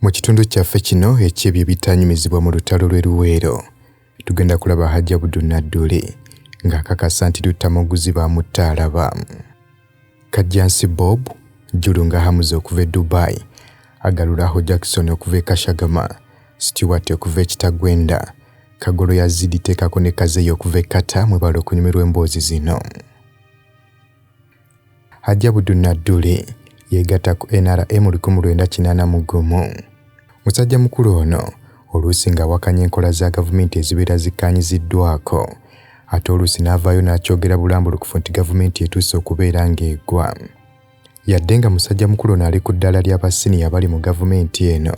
Mu kitundu kyaffe kino ekyebyo bitanyumizibwa mu lutalo lw'Eruweero tugenda kulaba Hajji Abdul Nadduli ng'akakasa nti Luttamaguzi baamutta alaba. Kajjansi Bob Julunga Hamuza okuva e Dubai agalulaho Jackson okuva e Kashagama, Stewart okuva e Kitagwenda, Kagolo yazidi tekako ne Kazeyo okuva e Kata mwebala okunyumirwa emboozi zino. Hajji Abdul Nadduli yegatta ku NRM 1981. Musajja mukulu ono oluusi ng'awakanya enkola za gavumenti ezibeera zikkaanyiziddwako ate oluusi n'avaayo n'akyogera bulambulukufu nti gavumenti etuuse okubeera ng'egwa. Yadde nga musajja mukulu ono ali ku ddaala ly'abasiniya abali mu gavumenti eno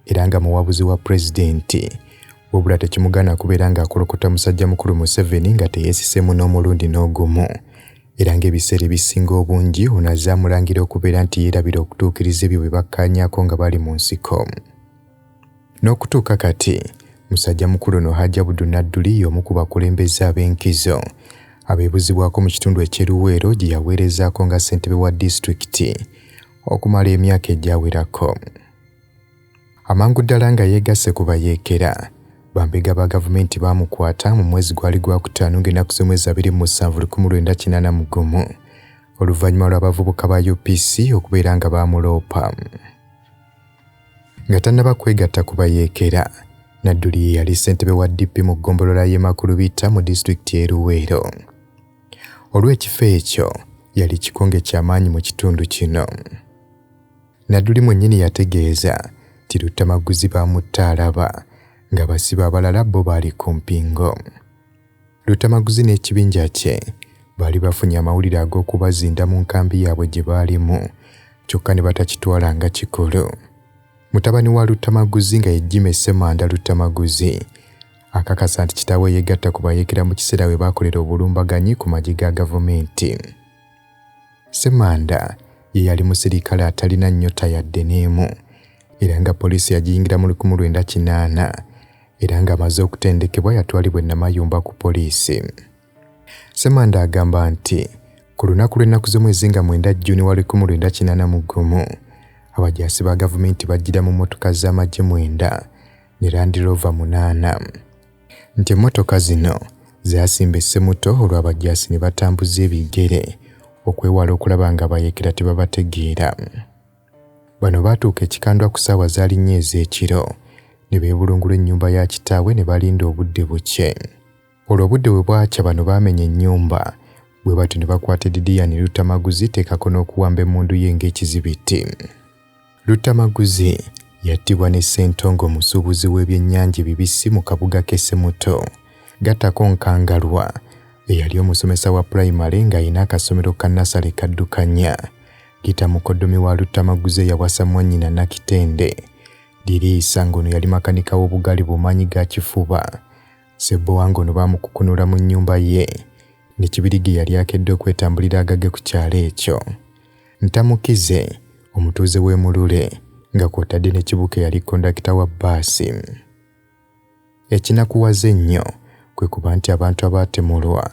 era nga muwabuzi wa pulezidenti, wabula tekimugaana kubeera ng'akolokota musajja mukulu Museveni nga teyeesiseemu n'omulundi n'ogumu era ng'ebiseera ebisinga obungi ono azze amulangira okubeera nti yeerabira okutuukiriza ebyo bye bakkaanyaako nga bali mu nsiko. N'okutuuka kati musajja mukulu ono Hajji Abdul Nadduli y'omu ku bakulembeze ab'enkizo abeebuzibwako mu kitundu eky'Eruweero gye yaweerezaako nga ssentebe wa disitulikiti okumala emyaka egyawerako. Amangu ddala nga yeegasse ku bayeekera, bambega ba gavumenti baamukwata mu mwezi gwali Gwakutaano ng'ennaku z'omwezi 27/1981 oluvannyuma lw'abavubuka ba UPC okubeera nga baamuloopa. Nga tannaba kwegatta ku bayeekera, Nadduli ye yali ssentebe wa DP mu ggombolola y'e Makulubita mu disitulikiti y'Eruweero. Olw'ekifo ekyo yali kikonge ky'amaanyi mu kitundu kino. Nadduli mwennyini yategeeza nti Luttamaguzi baamutta alaba nga basiba abalala bo baali ku mpingo. Luttamaguzi n'ekibinja kye baali bafunye amawulire ag'okubazinda mu nkambi yaabwe gye baalimu kyokka ne batakitwala nga kikulu. Mutabani wa Luttamaguzi nga ye Jimmy Ssemanda Luttamaguzi akakasa nti kitaawe yeegatta ku bayeekera mu kiseera bwe baakolera obulumbaganyi ku magye ga gavumenti. Ssemanda ye yali musirikale atalina nnyota yadde n'emu era nga poliisi yagiyingira mu 1980 era ng'amaze okutendekebwa yatwalibwa e Namayumba ku poliisi. Ssemanda agamba nti ku lunaku lw'ennaku z'omwezi nga 9 Juni wa 1981 abajaasi ba gavumenti bajjira mu mmotoka z'amagye 9 ne Land Rover 8 nti emmotoka zino zaasimba essemuto olw'abajaasi ne batambuza ebigere okwewala okulaba nga abayeekera tebabategeera. Bano baatuuka ekikandwa ku ssaawa zaali 4 ez'ekiro ne beebulungula ennyumba ya kitaawe ne balinda obudde bukye. Olwo obudde bwe bwakya bano baamenya ennyumba bwe batyo ne bakwata Didiani Luttamaguzi teekako n'okuwamba emmundu ye ng'ekizibiti. Luttamaguzi yattibwa ne Ssentongo omusuubuzi w'ebyennyanja ebibisi mu kabuga k'e Ssemuto, gattako Nkangalwa eyali omusomesa wa pulayimale ng'ayina akasomero ka Nasale kaddukanya, Gita mukoddomi wa Luttamaguzi eyawasa mwannyina Nakitende, Diriisa ng'ono yali makanika w'obugaali bumaanyi ga kifuba, Ssebbowa ng'ono baamukukunula mu nnyumba ye, ne Kibirige yali akedde okwetambulira agage ku kyalo ekyo, Ntamukize omutuuze w'e Mulule nga kw'otadde ne Kibuke yali kondakita wa bbaasi. Ekinakuwaza ennyo kwe kuba nti abantu abaatemulwa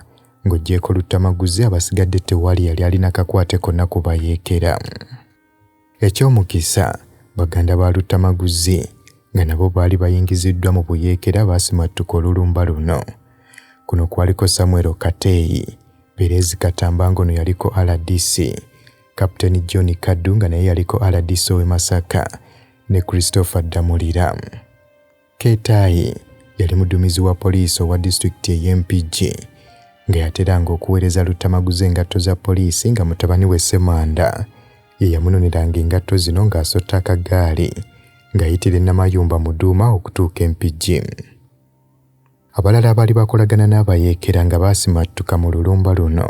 ng'oggyeko Luttamaguzi abasigadde tewali yali alina kakwate konna ku bayeekera. Eky'omukisa baganda ba Luttamaguzi nga nabo baali bayingiziddwa mu buyeekera baasimattuka olulumba luno. Kuno kwaliko Samuel Kateyi, Perezi Katamba ng'ono yaliko RDC, Kapiteni John Kaddu nga naye yaliko RDC ow'e Masaka ne Christopher Damulira. Keetayi yali muduumizi wa poliisi owa disitulikiti ey'Empigi nga yateranga okuweereza Luttamaguzi engatto za poliisi nga mutabani we Ssemanda ye yamunoneranga engatto zino ng'asotta akagaali ng'ayitira e Namayumba mu Duuma okutuuka Empigi. Abalala abaali bakolagana n'abayeekera nga baasimattuka mu lulumba luno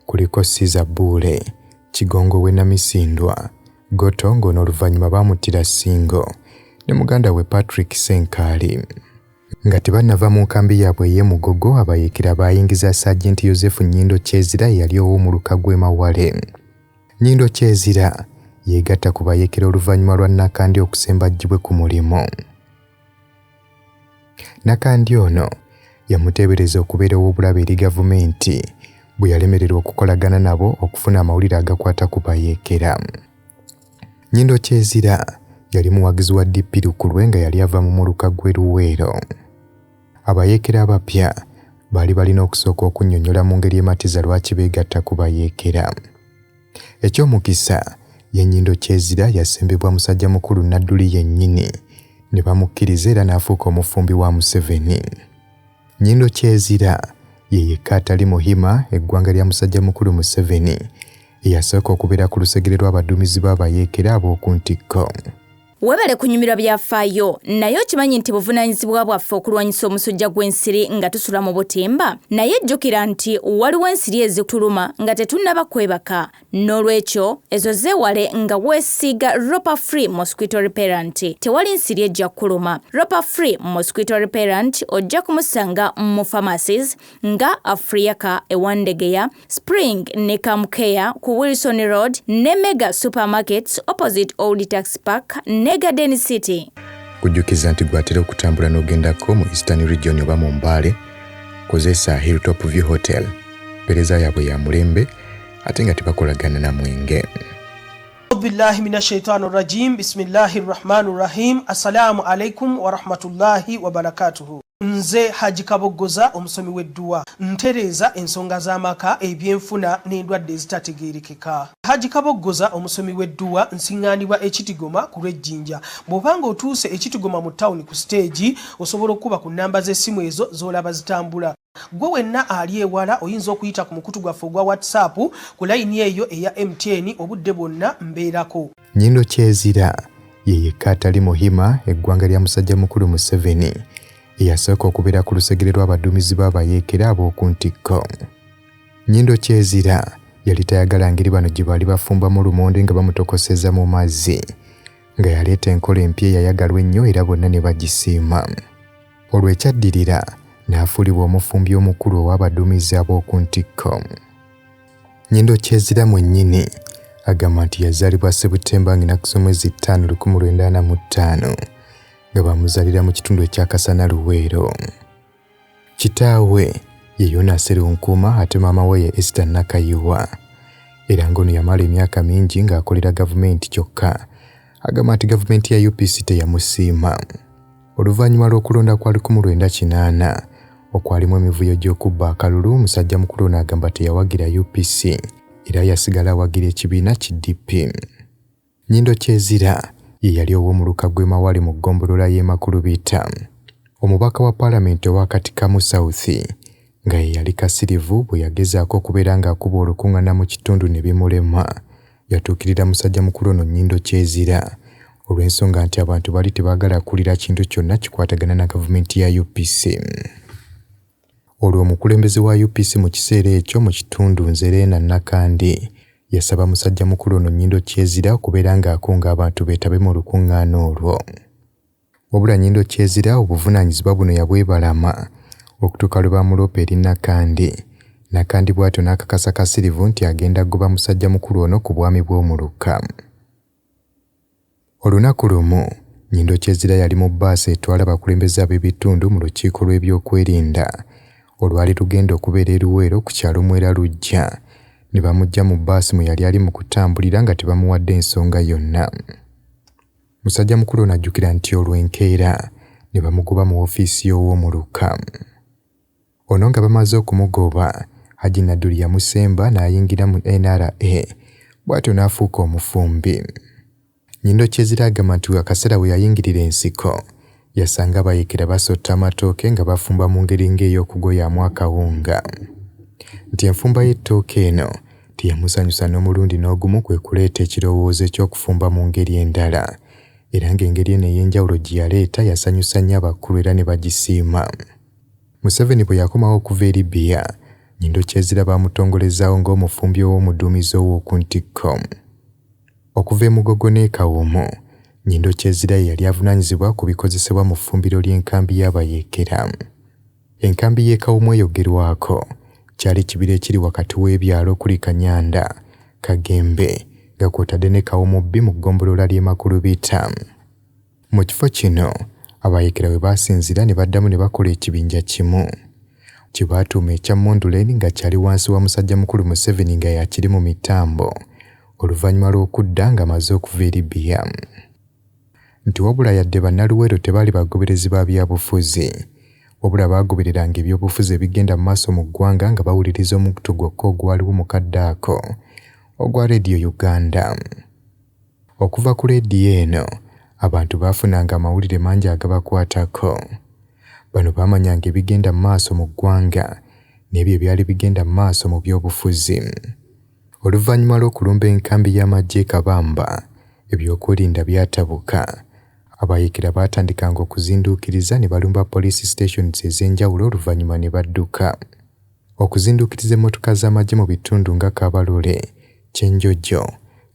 kuliko Siza Buule, Kigongo we Namisindwa, Goto ng'ono oluvannyuma baamuttira Ssingo ne muganda we Patrick Senkaali. Nga tebannava mu nkambi yaabwe y'e Mugogo, abayeekera baayingiza Saagenti Yosefu Nnyindo Kyezira eyali ow'omu Lukagwe Mawale. Nnyindo Kyezira yeegatta ku bayeekera oluvannyuma lwa Nakandi okusembajjibwe ku mulimu. Nakandi ono yamuteebereza okubeera ow'obulabe eri gavumenti bwe yalemererwa okukolagana nabo okufuna amawulire agakwata ku bayeekera. Nnyindo Kyezira yali muwagizi wa DP Lukulwe nga yali ava mu muluka gwe Luweero. Abayeekera abapya baali balina okusooka okunnyonnyola mu ngeri ematiza lwaki beegatta ku bayeekera. Eky'omukisa y'ennyindo Kyezira yasembebwa musajja mukulu Nadduli yennyini ne bamukkiriza era n'afuuka omufumbi wa Museveni. Nnyindo Kyezira ye yekka atali muhima eggwanga lya musajja mukulu Museveni eyasooka okubeera ku lusegere lw'abaduumizi b'abayeekera ab'oku ntikko. Webale kunyumirwa byafaayo naye okimanyi nti buvunaanyizibwa bwaffe okulwanyisa omusujja gw'ensiri nga tusula mu butimba, naye jjukira nti waliwo ensiri ezituluma nga tetunnaba kwebaka. N'olwekyo ezo zeewale nga weesiiga Ropa Free Mosquito Repellent. Tewali nsiri ejja kuluma. Ropa Free Mosquito Repellent ojja kumusanga mu pharmacies nga Africa ewandegeya, Spring ne Camcare ku Wilson Road ne Mega Supermarkets opposite Old Tax Park ne Garden City. Kujjukiza nti gwatera okutambula n'ogendako mu Eastern Region oba mu Mbale, kozesa Hilltop View Hotel. Pereza yaabwe ya mulembe ate nga tebakolagana na mwenge. Billahi minash shaitani rajim. Bismillahir rahmanir rahim. Assalamu alaikum wa rahmatullahi wa barakatuhu. Nze Haji Kaboggoza omusomi w'edduwa ntereeza ensonga z'amaka ebyenfuna n'endwadde ezitategeerekeka. Haji Kaboggoza omusomi w'edduwa nsiŋŋaanibwa Ekitigoma ku Lwejjinja. Bw'obanga otuuse Ekitigoma mu ttawuni ku siteegi osobola okuba ku nnamba z'essimu ezo z'olaba zitambula. Gwe wenna ali ewala oyinza okuyita ku mukutu gwaffe ogwa WhatsApp ku layini eyo eya MTN obudde bwonna mbeerako. Nnyindo Kyezira ye yekka atali muhima eggwanga lya musajja mukulu Museveni eyasooka okubeera ku lusegere lw'abaduumizi b'abayeekera ab'oku ntikko. Nnyindo Kyezira yali tayagala ngeri bano gye baali bafumbamu lumonde nga bamutokoseza mu mazzi, nga yaleeta enkola empya eyayagalwa ennyo era bonna ne bagisiima. Olwo ekyaddirira n'afuulibwa omufumbi omukulu ow'abaduumizi ab'oku ntikko. Nnyindo Kyezira mwennyini agamba nti yazaalibwa Septemba 5, 1945 nga bamuzaalira mu kitundu ekya Kasana Luweero. Kitaawe ye Yonas Runkuuma ate maama we ye Esther Nakayiwa, era ng'ono yamala emyaka mingi ng'akolera gavumenti kyokka. Agamba nti gavumenti ya UPC teyamusiima. Oluvannyuma lw'okulonda kwa 1980 okwalimu emivuyo gy'okubba akalulu, musajja mukulu n'agamba teyawagira UPC era yasigala awagira ekibiina ki DP. Nnyindo Kyezira ye yali ow'omuluka gw'e Mawale mu ggombolola y'e Makulubita, omubaka wa paalamenti owa Katikamu South, nga ye yali kasirivu bwe yagezaako okubeera ng'akuba olukuŋŋaana mu kitundu ne bimulema. Yatuukirira musajja mukulu ono Nnyindo Kyezira olw'ensonga nti abantu bali tebaagala kulira kintu kyonna kikwatagana na gavumenti ya UPC. Olwo omukulembeze wa UPC mu kiseera ekyo mu kitundu Nzerena Nakandi yasaba musajja mukulu ono Nnyindo Kyezira okubeera ng'akunga abantu beetabe mu lukuŋŋaana olwo. Wabula Nnyindo Kyezira obuvunaanyizibwa buno yabwebalama okutuuka lwe bamulopa eri Nakandi. Nakandi bw'atyo n'akakasa kasirivu nti agenda kugoba musajja mukulu ono ku bwami bw'omuluka. Olunaku lumu Nnyindo Kyezira yali mu bbaasi etwala abakulembeze ab'ebitundu mu lukiiko lw'ebyokwerinda olwali lugenda okubeera e Luweero ku kyalo Mwera Lujja, ne bamujja mu bbaasi mwe yali ali mu kutambulira nga tebamuwadde ensonga yonna. Musajja mukulu n'ajjukira nti olw'enkeera ne bamugoba mu woofiisi y'ow'omuluka. Ono nga bamaze okumugoba, Haji Nadduli yamusemba n'ayingira mu NRA, bw'atyo n'afuuka omufumbi. Nnyindo Kyezira agamba nti akaseera we yayingirira ensiko yasanga abayeekera basotta amatooke nga bafumba mu ngeri ng'ey'okugoyaamu akawunga. Nti enfumba y'ettooke eno teyamusanyusa n'omulundi n'ogumu, kwe kuleeta ekirowoozo eky'okufumba mu ngeri endala, era ng'engeri eno ey'enjawulo gye yaleeta yasanyusa nnyo abakulu era ne bagisiima. Museveni bwe yakomawo okuva e Libya, Nnyindo Kyezira baamutongolezaawo ng'omufumbi ow'omuduumizi ow'oku ntikko. Okuva e Mugogo n'e Kawumo, Nnyindo Kyezira ye yali avunaanyizibwa ku bikozesebwa mu ffumbiro ly'enkambi y'abayeekera. Enkambi y'e Kawumo eyogerwako kyali kibira ekiri wakati w'ebyalo okuli Kanyanda, Kagembe nga kw'otadde ne Kawumo B mu ggombolola ly'e Makulubita. Mu kifo kino abayeekera we baasinzira ne baddamu ne bakola ekibinja kimu kye baatuuma ekya Monduleni nga kyali wansi wa musajja mukulu Museveni nga yakiri mu mitambo oluvannyuma lw'okudda ng'amaze okuva e Libya. nti wabula yadde Bannaliwo tebaali bagoberezi ba byabufuzi, wabula baagobereranga ebyobufuzi ebigenda mu maaso mu ggwanga nga bawuliriza omukutu gwokka ogwaliwo mukadde ako ogwa Radio Uganda. Okuva ku leediyo eno, abantu baafunanga amawulire mangi agabakwatako. Bano baamanyanga ebigenda mu maaso mu ggwanga n'ebyo ebyali bigenda mu maaso mu byobufuzi. Oluvannyuma lw'okulumba enkambi y'amagye Kabamba, ebyokwerinda byatabuka. Abayeekera baatandikanga okuzinduukiriza ne balumba police stations ez'enjawulo oluvannyuma ne badduka. Okuzinduukiriza emmotoka z'amagye mu bitundu nga Kabalole, Kyenjojo,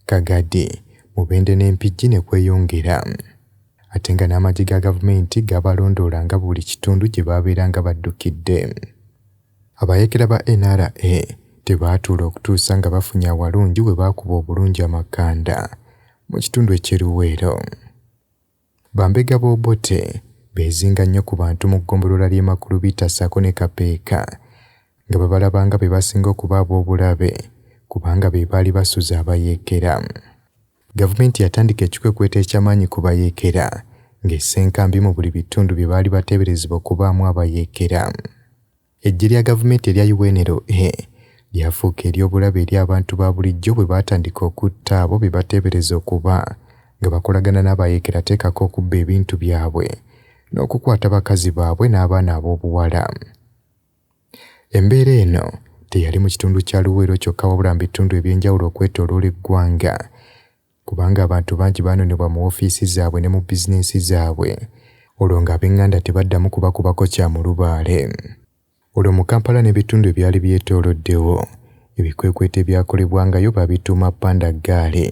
Kagadi, Mubende n'Empigi ne kweyongera. Ate nga n'amagye ga gavumenti gabalondoolanga buli kitundu gye baabeeranga baddukidde. Abayeekera ba NRA tebaatuula okutuusa nga bafunye awalungi we baakuba obulungi amakanda mu kitundu eky'Eruweero. Bambega b'Obote beezinga nnyo ku bantu mu ggombolola ly'e Makulubita ssaako ne Kapeeka nga babalabanga be basinga okuba ab'obulabe kubanga be baali basuza abayeekera. Gavumenti yatandika ekikwekweto eky'amaanyi ku bayeekera ng'essa enkambi mu buli bitundu bye baali bateeberezebwa okubaamu abayeekera. Eggye lya gavumenti erya UNRA lyafuuka ery'obulabe eri abantu ba bulijjo bwe baatandika okutta abo be bateebereza okuba nga bakolagana n'abayeekera teekako okubba ebintu byabwe n'okukwata bakazi baabwe n'abaana ab'obuwala. Embeera eno teyali mu kitundu kya Luweero kyokka wabula mu bitundu eby'enjawulo okwetooloola eggwanga kubanga abantu bangi baanonebwa mu ofiisi zaabwe ne mu bizinensi zaabwe olwo ng'ab'eŋŋanda tebaddamu kubakubako kya mu lubaale. Olwo mu Kampala n'ebitundu ebyali byetooloddewo ebikwekweto ebyakolebwangayo babituuma Pandagaali.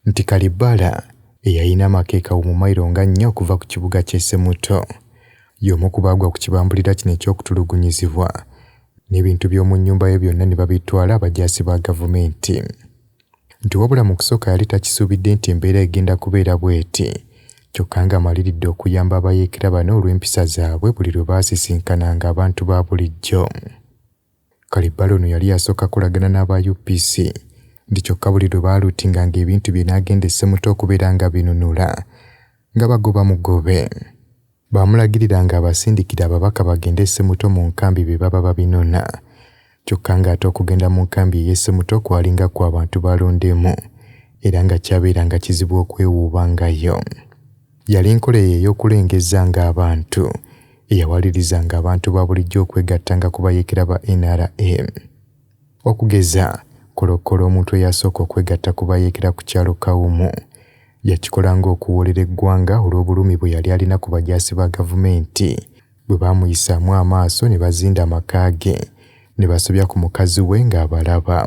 Nti Kalibala eyayina amakeeka mu mayiro nga 4 okuva ku kibuga ky'e Semuto y'omu ku baagwa ku kibambulira kino eky'okutulugunyizibwa n'ebintu by'omu nnyumba ye byonna ne babitwala abajaasi ba gavumenti. Nti wabula mu kusooka yali takisuubidde nti embeera egenda kubeera bw'eti kyokka ng'amaliridde okuyamba abayeekera bano olw'empisa zaabwe buli lwe baasisinkananga abantu ba bulijjo. Kalibala ono yali yasooka kulagana n'aba UPC nti kyokka buli lwe baaluutinganga ebintu bye n'agenda e Semuto okubeera nga binunula nga bagoba mugobe. Baamulagiriranga abasindikira ababaka bagende e Semuto mu nkambi be baba babinona kyokka ng'ate okugenda mu nkambi ey'e Semuto kwalinga ku abantu balondemu era nga kyabeeranga kizibu okwewuubangayo. Yali nkola ey'okulengeza ng'abantu eyawalirizanga abantu ba bulijjo okwegattanga ku bayeekera ba NRA. Okugeza Kolokolo omuntu eyasooka okwegatta ku bayeekera ku kyalo Kawumu yakikola ng'okuwoolera eggwanga olw'obulumi bwe yali alina ku bajaasi ba gavumenti bwe baamuyisaamu amaaso ne bazinda amaka ge ne basobya ku mukazi we ng'abalaba.